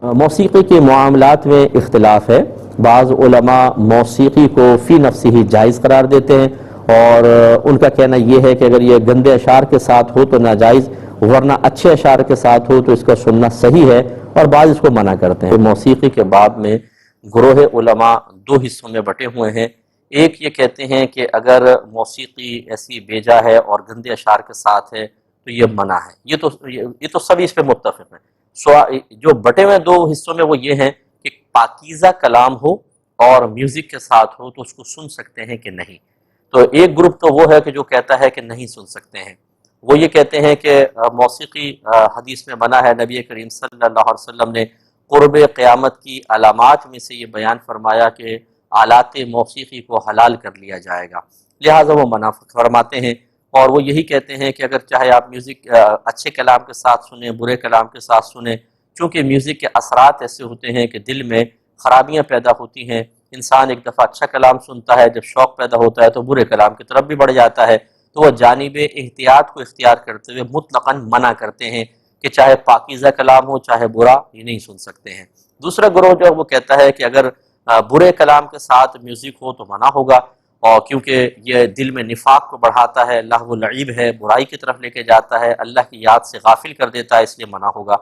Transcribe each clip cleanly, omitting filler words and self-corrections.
موسیقی کے معاملات میں اختلاف ہے۔ بعض علماء موسیقی کو فی نفسی ہی جائز قرار دیتے ہیں، اور ان کا کہنا یہ ہے کہ اگر یہ گندے اشعار کے ساتھ ہو تو ناجائز، ورنہ اچھے اشعار کے ساتھ ہو تو اس کا سننا صحیح ہے، اور بعض اس کو منع کرتے ہیں۔ موسیقی کے باب میں گروہ علماء دو حصوں میں بٹے ہوئے ہیں۔ ایک یہ کہتے ہیں کہ اگر موسیقی ایسی بیجا ہے اور گندے اشعار کے ساتھ ہے تو یہ منع ہے۔ یہ تو سبھی اس پہ متفق ہیں۔ جو بٹے ہوئے دو حصوں میں وہ یہ ہیں کہ پاکیزہ کلام ہو اور میوزک کے ساتھ ہو تو اس کو سن سکتے ہیں کہ نہیں۔ تو ایک گروپ تو وہ ہے کہ جو کہتا ہے کہ نہیں سن سکتے ہیں۔ وہ یہ کہتے ہیں کہ موسیقی حدیث میں منع ہے۔ نبی کریم صلی اللہ علیہ وسلم نے قرب قیامت کی علامات میں سے یہ بیان فرمایا کہ آلات موسیقی کو حلال کر لیا جائے گا، لہٰذا وہ منع فرماتے ہیں۔ اور وہ یہی کہتے ہیں کہ اگر چاہے آپ میوزک اچھے کلام کے ساتھ سنیں، برے کلام کے ساتھ سنیں، چونکہ میوزک کے اثرات ایسے ہوتے ہیں کہ دل میں خرابیاں پیدا ہوتی ہیں۔ انسان ایک دفعہ اچھا کلام سنتا ہے، جب شوق پیدا ہوتا ہے تو برے کلام کی طرف بھی بڑھ جاتا ہے، تو وہ جانب احتیاط کو اختیار کرتے ہوئے مطلقاً منع کرتے ہیں کہ چاہے پاکیزہ کلام ہو چاہے برا، یہ نہیں سن سکتے ہیں۔ دوسرا گروہ جو ہے وہ کہتا ہے کہ اگر برے کلام کے ساتھ میوزک ہو تو منع ہوگا، اور کیونکہ یہ دل میں نفاق کو بڑھاتا ہے، لہو و لعب ہے، برائی کی طرف لے کے جاتا ہے، اللہ کی یاد سے غافل کر دیتا ہے، اس لیے منع ہوگا۔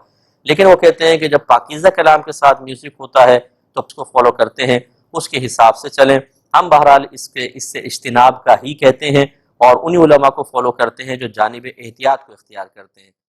لیکن وہ کہتے ہیں کہ جب پاکیزہ کلام کے ساتھ میوزک ہوتا ہے تو اس کو فالو کرتے ہیں، اس کے حساب سے چلیں۔ ہم بہرحال اس سے اجتناب کا ہی کہتے ہیں، اور انہی علماء کو فالو کرتے ہیں جو جانب احتیاط کو اختیار کرتے ہیں۔